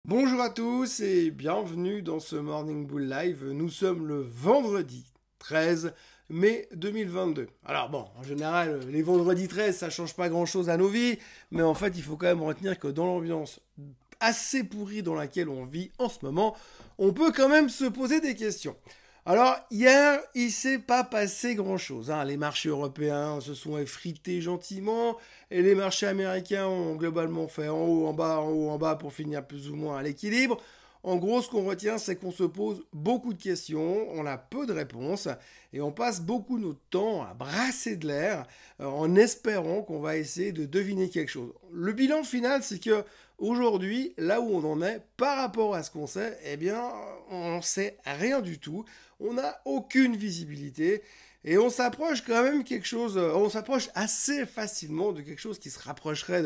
Bonjour à tous et bienvenue dans ce Morning Bull Live. Nous sommes le vendredi 13 mai 2022. Alors bon, en général, les vendredis 13, ça change pas grand-chose à nos vies, mais en fait, il faut quand même retenir que dans l'ambiance assez pourrie dans laquelle on vit en ce moment, on peut quand même se poser des questions. Alors, hier, il s'est pas passé grand-chose, hein. Les marchés européens se sont effrités gentiment et les marchés américains ont globalement fait en haut, en bas, en haut, en bas pour finir plus ou moins à l'équilibre. En gros, ce qu'on retient, c'est qu'on se pose beaucoup de questions, on a peu de réponses et on passe beaucoup notre temps à brasser de l'air en espérant qu'on va essayer de deviner quelque chose. Le bilan final, c'est que aujourd'hui, là où on en est par rapport à ce qu'on sait, eh bien, on ne sait rien du tout. On n'a aucune visibilité et on s'approche quand même quelque chose, on s'approche assez facilement de quelque chose qui se rapprocherait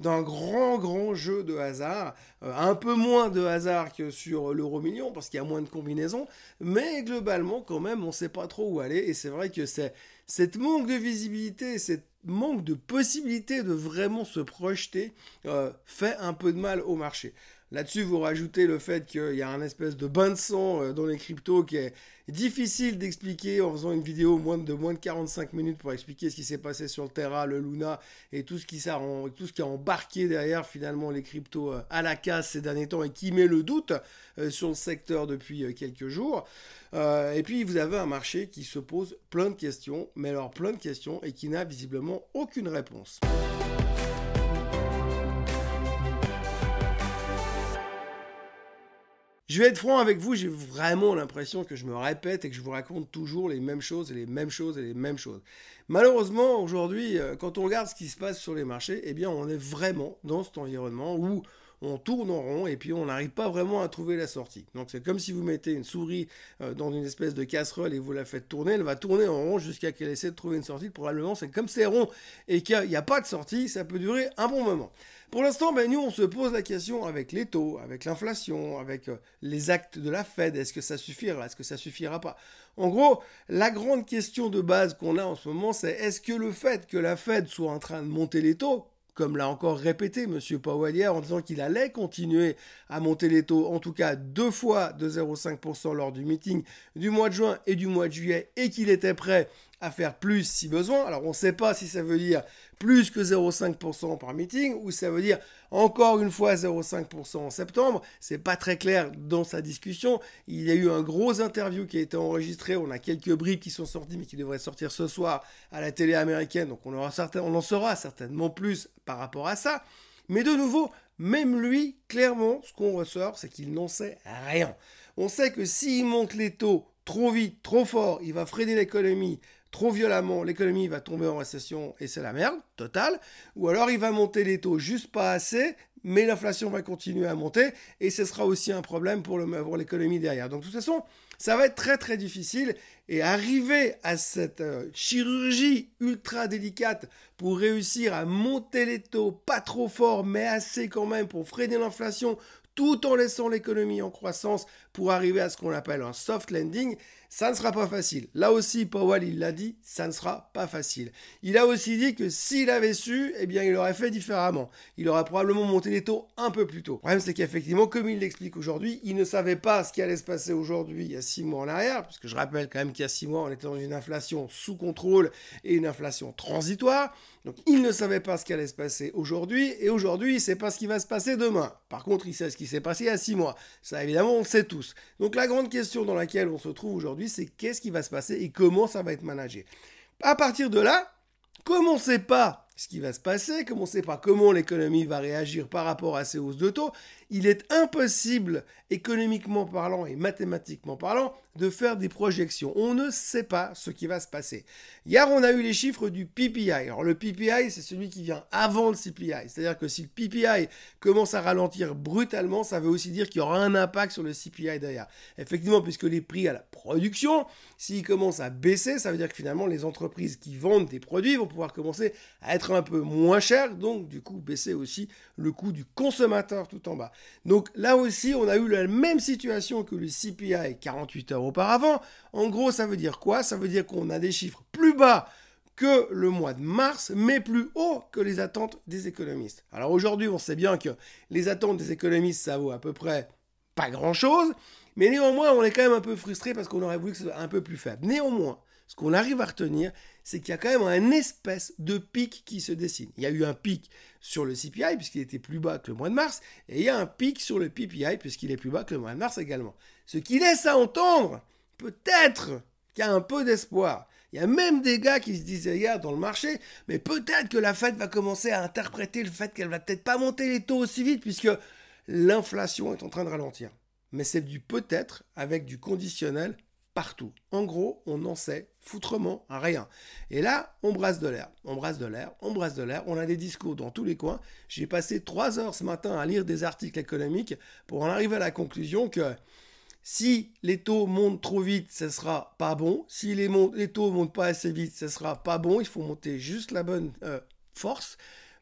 d'un grand jeu de hasard, un peu moins de hasard que sur l'euro million parce qu'il y a moins de combinaisons, mais globalement quand même on ne sait pas trop où aller et c'est vrai que c'est cette manque de visibilité, cette manque de possibilité de vraiment se projeter fait un peu de mal au marché. Là-dessus, vous rajoutez le fait qu'il y a un espèce de bain de sang dans les cryptos qui est difficile d'expliquer en faisant une vidéo de moins de 45 minutes pour expliquer ce qui s'est passé sur le Terra, le Luna et tout ce qui a embarqué derrière finalement les cryptos à la casse ces derniers temps et qui met le doute sur le secteur depuis quelques jours. Et puis vous avez un marché qui se pose plein de questions, mais alors plein de questions et qui n'a visiblement aucune réponse. Je vais être franc avec vous, j'ai vraiment l'impression que je me répète et que je vous raconte toujours les mêmes choses et les mêmes choses et les mêmes choses. Malheureusement, aujourd'hui, quand on regarde ce qui se passe sur les marchés, eh bien, on est vraiment dans cet environnement où on tourne en rond et puis on n'arrive pas vraiment à trouver la sortie. Donc c'est comme si vous mettez une souris dans une espèce de casserole et vous la faites tourner, elle va tourner en rond jusqu'à qu'elle essaie de trouver une sortie. Probablement, c'est comme c'est rond et qu'il n'y a pas de sortie, ça peut durer un bon moment. Pour l'instant, nous, on se pose la question avec les taux, avec l'inflation, avec les actes de la Fed. Est-ce que ça suffira? Est-ce que ça suffira pas? En gros, la grande question de base qu'on a en ce moment, c'est est-ce que le fait que la Fed soit en train de monter les taux, comme l'a encore répété M. Powell hier en disant qu'il allait continuer à monter les taux, en tout cas 2 fois de 0,5% lors du meeting du mois de juin et du mois de juillet, et qu'il était prêt à faire plus si besoin. Alors on ne sait pas si ça veut dire plus que 0,5% par meeting ou ça veut dire encore une fois 0,5% en septembre. C'est pas très clair dans sa discussion. Il y a eu un gros interview qui a été enregistré. On a quelques bribes qui sont sorties mais qui devraient sortir ce soir à la télé américaine. Donc on en saura certainement plus par rapport à ça. Mais de nouveau, même lui, clairement, ce qu'on ressort, c'est qu'il n'en sait rien. On sait que s'il monte les taux trop vite, trop fort, il va freiner l'économie trop violemment, l'économie va tomber en récession et c'est la merde totale. Ou alors il va monter les taux juste pas assez, mais l'inflation va continuer à monter et ce sera aussi un problème pour l'économie derrière. Donc de toute façon, ça va être très difficile et arriver à cette chirurgie ultra délicate pour réussir à monter les taux pas trop fort mais assez quand même pour freiner l'inflation tout en laissant l'économie en croissance pour arriver à ce qu'on appelle un soft landing, ça ne sera pas facile. Là aussi, Powell, il l'a dit, ça ne sera pas facile. Il a aussi dit que s'il avait su, eh bien, il aurait fait différemment. Il aurait probablement monté les taux un peu plus tôt. Le problème, c'est qu'effectivement, comme il l'explique aujourd'hui, il ne savait pas ce qui allait se passer aujourd'hui, il y a 6 mois en arrière, parce que je rappelle quand même qu'il y a 6 mois, on était dans une inflation sous contrôle et une inflation transitoire. Donc, il ne savait pas ce qui allait se passer aujourd'hui, et aujourd'hui, il ne sait pas ce qui va se passer demain. Par contre, il sait ce qui s'est passé il y a 6 mois. Ça, évidemment, on le sait tous. Donc, la grande question dans laquelle on se trouve aujourd'hui, c'est qu'est-ce qui va se passer et comment ça va être managé. À partir de là, comme on ne sait pas ce qui va se passer, comme on ne sait pas comment l'économie va réagir par rapport à ces hausses de taux, il est impossible, économiquement parlant et mathématiquement parlant, de faire des projections. On ne sait pas ce qui va se passer. Hier, on a eu les chiffres du PPI. Alors le PPI, c'est celui qui vient avant le CPI. C'est-à-dire que si le PPI commence à ralentir brutalement, ça veut aussi dire qu'il y aura un impact sur le CPI derrière. Effectivement, puisque les prix à la production, s'ils commencent à baisser, ça veut dire que finalement, les entreprises qui vendent des produits vont pouvoir commencer à être un peu moins chères, donc du coup baisser aussi le coût du consommateur tout en bas. Donc là aussi, on a eu la même situation que le CPI 48 heures auparavant. En gros, ça veut dire quoi? Ça veut dire qu'on a des chiffres plus bas que le mois de mars, mais plus haut que les attentes des économistes. Alors aujourd'hui, on sait bien que les attentes des économistes, ça vaut à peu près pas grand-chose, mais néanmoins, on est quand même un peu frustré parce qu'on aurait voulu que ce soit un peu plus faible. Néanmoins, ce qu'on arrive à retenir, c'est qu'il y a quand même un espèce de pic qui se dessine. Il y a eu un pic sur le CPI puisqu'il était plus bas que le mois de mars, et il y a un pic sur le PPI puisqu'il est plus bas que le mois de mars également. Ce qui laisse à entendre, peut-être, qu'il y a un peu d'espoir. Il y a même des gars qui se disaient hier dans le marché, mais peut-être que la Fed va commencer à interpréter le fait qu'elle va peut-être pas monter les taux aussi vite puisque l'inflation est en train de ralentir. Mais c'est du peut-être avec du conditionnel partout. En gros, on n'en sait foutrement rien. Et là, on brasse de l'air. On brasse de l'air, on brasse de l'air. On a des discours dans tous les coins. J'ai passé 3 heures ce matin à lire des articles économiques pour en arriver à la conclusion que si les taux montent trop vite, ce sera pas bon. Si les taux montent pas assez vite, ce sera pas bon. Il faut monter juste la bonne force.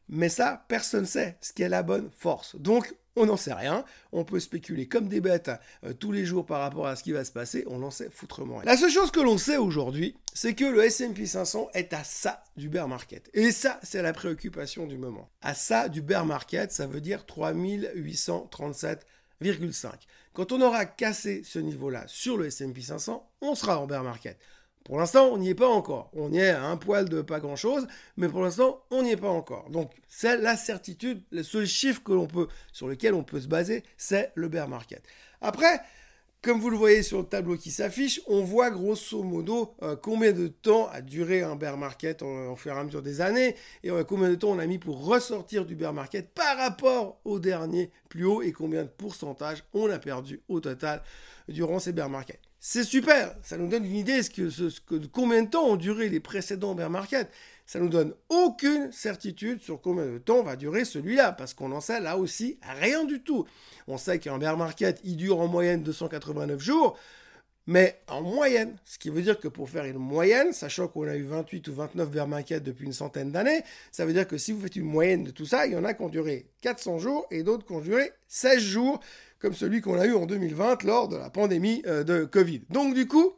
Mais ça, personne ne sait ce qu'est la bonne force. Donc, on n'en sait rien. On peut spéculer comme des bêtes tous les jours par rapport à ce qui va se passer. On n'en sait foutrement rien. La seule chose que l'on sait aujourd'hui, c'est que le S&P 500 est à ça du bear market. Et ça, c'est la préoccupation du moment. À ça du bear market, ça veut dire 3837,5. Quand on aura cassé ce niveau-là sur le S&P 500, on sera en bear market. Pour l'instant, on n'y est pas encore. On y est à un poil de pas grand-chose, mais pour l'instant, on n'y est pas encore. Donc, c'est la certitude, le seul chiffre sur lequel on peut se baser, c'est le bear market. Après, comme vous le voyez sur le tableau qui s'affiche, on voit grosso modo combien de temps a duré un bear market au fur et à mesure des années et combien de temps on a mis pour ressortir du bear market par rapport au dernier plus haut et combien de pourcentage on a perdu au total durant ces bear markets. C'est super, ça nous donne une idée de combien de temps ont duré les précédents bear markets. Ça nous donne aucune certitude sur combien de temps va durer celui-là, parce qu'on en sait là aussi rien du tout. On sait qu'un bear market, il dure en moyenne 289 jours, mais en moyenne, ce qui veut dire que pour faire une moyenne, sachant qu'on a eu 28 ou 29 bear markets depuis une centaine d'années, ça veut dire que si vous faites une moyenne de tout ça, il y en a qui ont duré 400 jours et d'autres qui ont duré 16 jours, comme celui qu'on a eu en 2020 lors de la pandémie de Covid. Donc du coup,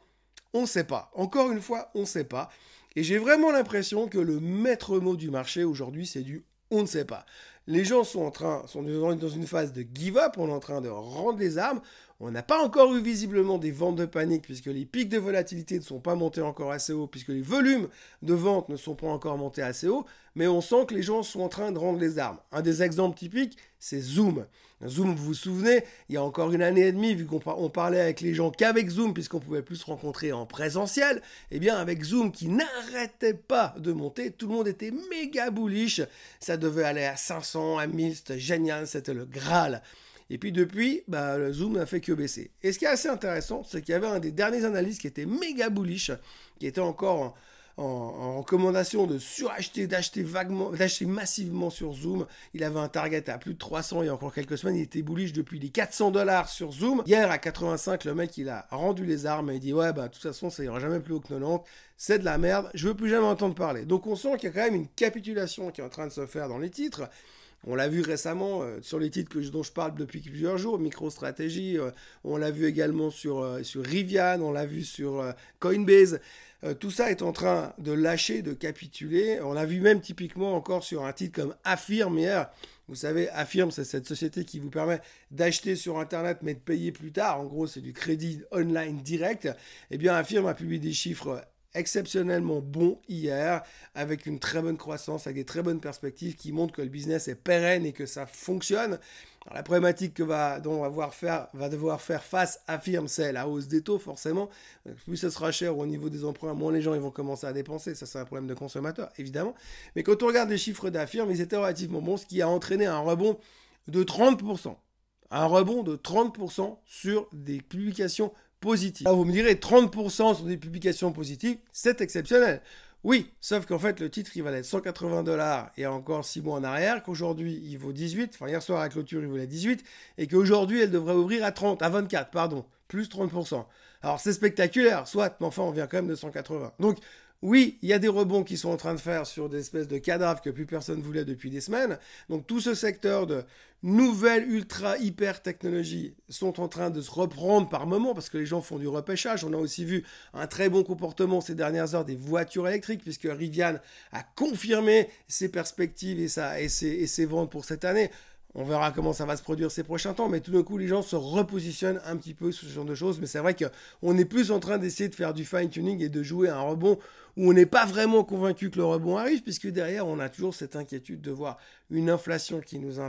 on ne sait pas. Encore une fois, on ne sait pas. Et j'ai vraiment l'impression que le maître mot du marché aujourd'hui, c'est du on ne sait pas. Les gens sont dans une phase de give up, on est en train de rendre les armes. On n'a pas encore eu visiblement des ventes de panique puisque les pics de volatilité ne sont pas montés encore assez haut, puisque les volumes de vente ne sont pas encore montés assez haut, mais on sent que les gens sont en train de rendre les armes. Un des exemples typiques, c'est Zoom. Zoom, vous vous souvenez, il y a encore une année et demie, vu qu'on parlait avec les gens qu'avec Zoom, puisqu'on pouvait plus se rencontrer en présentiel, eh bien avec Zoom qui n'arrêtait pas de monter, tout le monde était méga bullish, ça devait aller à 500, à 1000, c'était génial, c'était le Graal. Et puis depuis, le Zoom n'a fait que baisser. Et ce qui est assez intéressant, c'est qu'il y avait un des derniers analystes qui était méga bullish, qui était encore en recommandation de suracheter, d'acheter massivement sur Zoom. Il avait un target à plus de 300 il y a encore quelques semaines. Il était bullish depuis les $400 sur Zoom. Hier, à 85, le mec, il a rendu les armes et il dit « Ouais, de toute façon, ça ira jamais plus haut que 90. C'est de la merde. Je veux plus jamais entendre parler. » Donc, on sent qu'il y a quand même une capitulation qui est en train de se faire dans les titres. On l'a vu récemment sur les titres dont je parle depuis plusieurs jours, MicroStrategy, on l'a vu également sur Rivian, on l'a vu sur Coinbase. Tout ça est en train de lâcher, de capituler. On l'a vu même typiquement encore sur un titre comme Affirm hier. Vous savez, Affirm, c'est cette société qui vous permet d'acheter sur Internet mais de payer plus tard. En gros, c'est du crédit online direct. Eh bien, Affirm a publié des chiffres exceptionnellement bon hier, avec une très bonne croissance, avec des très bonnes perspectives qui montrent que le business est pérenne et que ça fonctionne. Alors, la problématique dont va devoir faire face Affirm, c'est la hausse des taux, forcément. Plus ça sera cher au niveau des emprunts, moins les gens ils vont commencer à dépenser. Ça, c'est un problème de consommateur, évidemment. Mais quand on regarde les chiffres d'Affirm, ils étaient relativement bons, ce qui a entraîné un rebond de 30%. Un rebond de 30% sur des publications positif. Alors vous me direz 30% sur des publications positives, c'est exceptionnel. Oui, sauf qu'en fait le titre il valait $180 il y a encore 6 mois en arrière, qu'aujourd'hui il vaut 18, enfin hier soir à clôture il valait 18, et qu'aujourd'hui elle devrait ouvrir à 24, plus 30%. Alors c'est spectaculaire, soit, mais enfin on vient quand même de 180. Donc Oui, il y a des rebonds qui sont en train de faire sur des espèces de cadavres que plus personne voulait depuis des semaines. Donc tout ce secteur de nouvelles ultra hyper technologies sont en train de se reprendre par moment parce que les gens font du repêchage. On a aussi vu un très bon comportement ces dernières heures des voitures électriques puisque Rivian a confirmé ses perspectives et ses ventes pour cette année. On verra comment ça va se produire ces prochains temps, mais tout d'un coup, les gens se repositionnent un petit peu sur ce genre de choses. Mais c'est vrai qu'on est plus en train d'essayer de faire du fine-tuning et de jouer à un rebond où on n'est pas vraiment convaincu que le rebond arrive, puisque derrière, on a toujours cette inquiétude de voir une inflation qui nous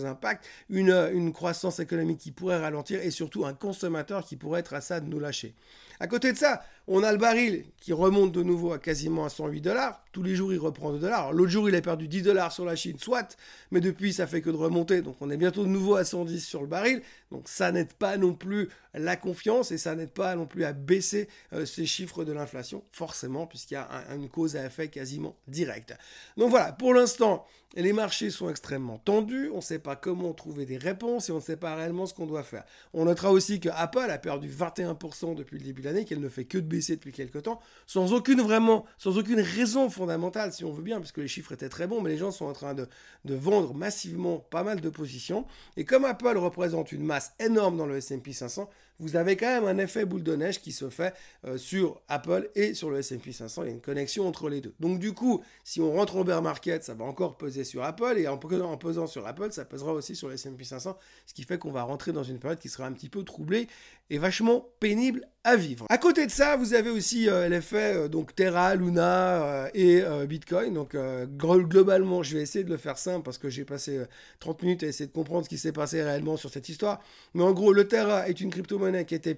impacte, une croissance économique qui pourrait ralentir et surtout un consommateur qui pourrait être à ça de nous lâcher. À côté de ça, on a le baril qui remonte de nouveau à quasiment à 108 dollars. Tous les jours, il reprend 2 dollars. L'autre jour, il a perdu 10 dollars sur la Chine, soit, mais depuis, ça fait que de remonter. Donc, on est bientôt de nouveau à 110 sur le baril. Donc, ça n'aide pas non plus la confiance et ça n'aide pas non plus à baisser ces chiffres de l'inflation, forcément, puisqu'il y a une cause à effet quasiment directe. Donc, voilà, pour l'instant, les marchés sont extrêmement tendus, on ne sait pas comment trouver des réponses et on ne sait pas réellement ce qu'on doit faire. On notera aussi que Apple a perdu 21% depuis le début de l'année, qu'elle ne fait que de baisser depuis quelques temps, sans aucune raison fondamentale, si on veut bien, puisque les chiffres étaient très bons, mais les gens sont en train de vendre massivement pas mal de positions. Et comme Apple représente une masse énorme dans le S&P 500, vous avez quand même un effet boule de neige qui se fait sur Apple et sur le S&P 500. Il y a une connexion entre les deux. Donc du coup, si on rentre en bear market, ça va encore peser sur Apple. Et en pesant sur Apple, ça pèsera aussi sur le S&P 500. Ce qui fait qu'on va rentrer dans une période qui sera un petit peu troublée et vachement pénible à vivre. À côté de ça, vous avez aussi l'effet donc Terra, Luna et Bitcoin. Donc globalement, je vais essayer de le faire simple parce que j'ai passé 30 minutes à essayer de comprendre ce qui s'est passé réellement sur cette histoire. Mais en gros, le Terra est une crypto-monnaie qui était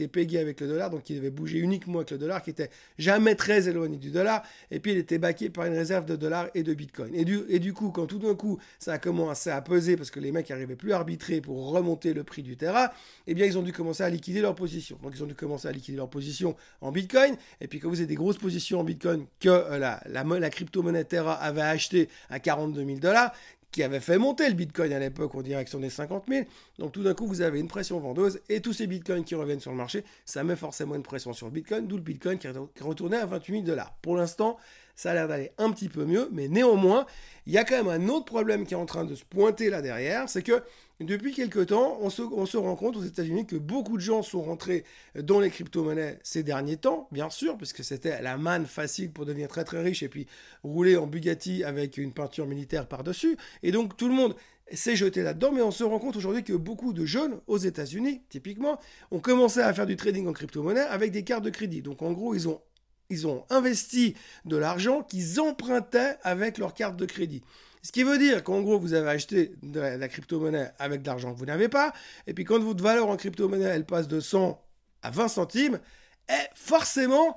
pégée avec le dollar, donc qui devait bouger uniquement avec le dollar, qui était jamais très éloigné du dollar. Et puis, il était backé par une réserve de dollars et de Bitcoin. Et du coup, quand tout d'un coup, ça a commencé à peser parce que les mecs n'arrivaient plus à arbitrer pour remonter le prix du Terra, eh bien, ils ont dû commencer à liquider leur position. Donc, ils ont dû commencer à liquider leur position en Bitcoin. Et puis, quand vous avez des grosses positions en Bitcoin que la crypto-monnaie Terra avait acheté à 42 000 dollars, qui avait fait monter le Bitcoin à l'époque en direction des 50 000. Donc tout d'un coup, vous avez une pression vendeuse et tous ces Bitcoins qui reviennent sur le marché, ça met forcément une pression sur le Bitcoin, d'où le Bitcoin qui est retourné à 28 000 dollars. Pour l'instant, ça a l'air d'aller un petit peu mieux, mais néanmoins, il y a quand même un autre problème qui est en train de se pointer là derrière, c'est que depuis quelques temps, on se rend compte aux États-Unis que beaucoup de gens sont rentrés dans les crypto-monnaies ces derniers temps, bien sûr, puisque c'était la manne facile pour devenir très très riche et puis rouler en Bugatti avec une peinture militaire par-dessus. Et donc tout le monde s'est jeté là-dedans, mais on se rend compte aujourd'hui que beaucoup de jeunes aux États-Unis, typiquement, ont commencé à faire du trading en crypto-monnaie avec des cartes de crédit. Donc en gros, ils ont investi de l'argent qu'ils empruntaient avec leur carte de crédit. Ce qui veut dire qu'en gros, vous avez acheté de la crypto-monnaie avec de l'argent que vous n'avez pas, et puis quand votre valeur en crypto-monnaie, elle passe de 100 à 20 centimes, et forcément,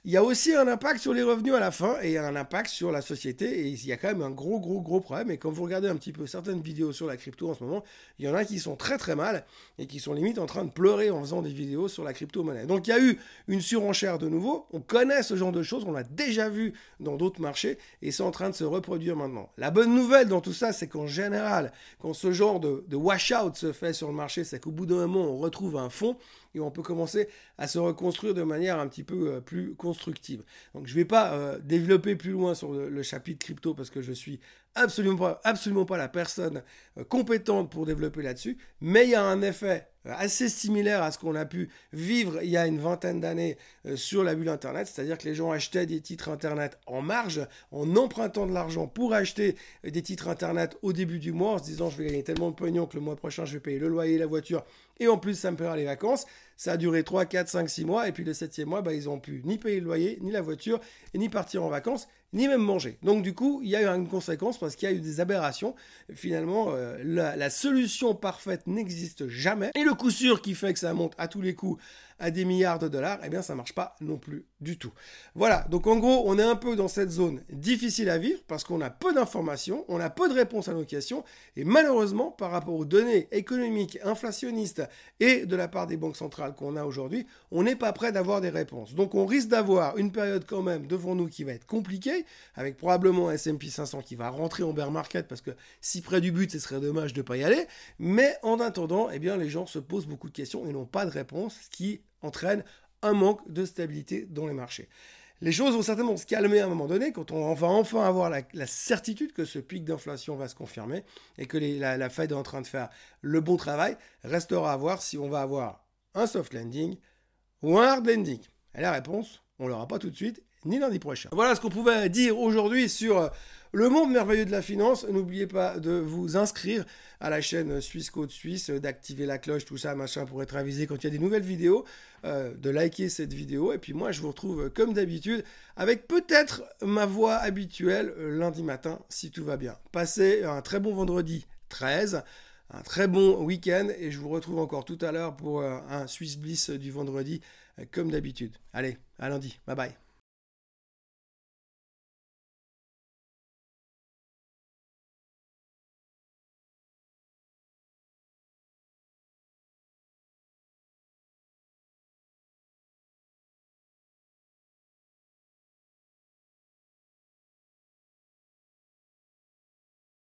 il y a aussi un impact sur les revenus à la fin et un impact sur la société. Et il y a quand même un gros problème. Et quand vous regardez un petit peu certaines vidéos sur la crypto en ce moment, il y en a qui sont très très mal et qui sont limite en train de pleurer en faisant des vidéos sur la crypto-monnaie. Donc il y a eu une surenchère de nouveau. On connaît ce genre de choses, on l'a déjà vu dans d'autres marchés et c'est en train de se reproduire maintenant. La bonne nouvelle dans tout ça, c'est qu'en général, quand ce genre de wash-out se fait sur le marché, c'est qu'au bout d'un moment, on retrouve un fond et on peut commencer à se reconstruire de manière un petit peu plus constructive. Donc je ne vais pas développer plus loin sur le chapitre crypto parce que je suis absolument pas la personne compétente pour développer là-dessus, mais il y a un effet assez similaire à ce qu'on a pu vivre il y a une vingtaine d'années sur la bulle Internet, c'est-à-dire que les gens achetaient des titres Internet en marge, en empruntant de l'argent pour acheter des titres Internet au début du mois, en se disant je vais gagner tellement de pognon que le mois prochain je vais payer le loyer, la voiture, et en plus ça me paiera les vacances. Ça a duré 3, 4, 5, 6 mois, et puis le 7e mois, ils n'ont pu ni payer le loyer, ni la voiture, et ni partir en vacances, ni même manger. Donc du coup, il y a eu une conséquence parce qu'il y a eu des aberrations. Finalement, la solution parfaite n'existe jamais. Et le coup sûr qui fait que ça monte à tous les coups à des milliards de dollars, eh bien ça ne marche pas non plus du tout. Voilà, donc en gros, on est un peu dans cette zone difficile à vivre parce qu'on a peu d'informations, on a peu de réponses à nos questions, et malheureusement, par rapport aux données économiques, inflationnistes et de la part des banques centrales qu'on a aujourd'hui, on n'est pas prêt d'avoir des réponses. Donc on risque d'avoir une période quand même devant nous qui va être compliquée, avec probablement un S&P 500 qui va rentrer en bear market parce que si près du but, ce serait dommage de ne pas y aller, mais en attendant, eh bien les gens se posent beaucoup de questions et n'ont pas de réponse, ce qui entraîne un manque de stabilité dans les marchés. Les choses vont certainement se calmer à un moment donné quand on va enfin avoir la certitude que ce pic d'inflation va se confirmer et que la Fed est en train de faire le bon travail. Restera à voir si on va avoir un soft landing ou un hard landing. Et la réponse, on ne l'aura pas tout de suite, ni lundi prochain. Voilà ce qu'on pouvait dire aujourd'hui sur le monde merveilleux de la finance. N'oubliez pas de vous inscrire à la chaîne Suisse Côte Suisse, d'activer la cloche, tout ça, machin, pour être avisé quand il y a des nouvelles vidéos, de liker cette vidéo. Et puis moi, je vous retrouve comme d'habitude avec peut-être ma voix habituelle lundi matin, si tout va bien. Passez un très bon vendredi 13, un très bon week-end, et je vous retrouve encore tout à l'heure pour un Swiss Bliss du vendredi, comme d'habitude. Allez, à lundi. Bye bye.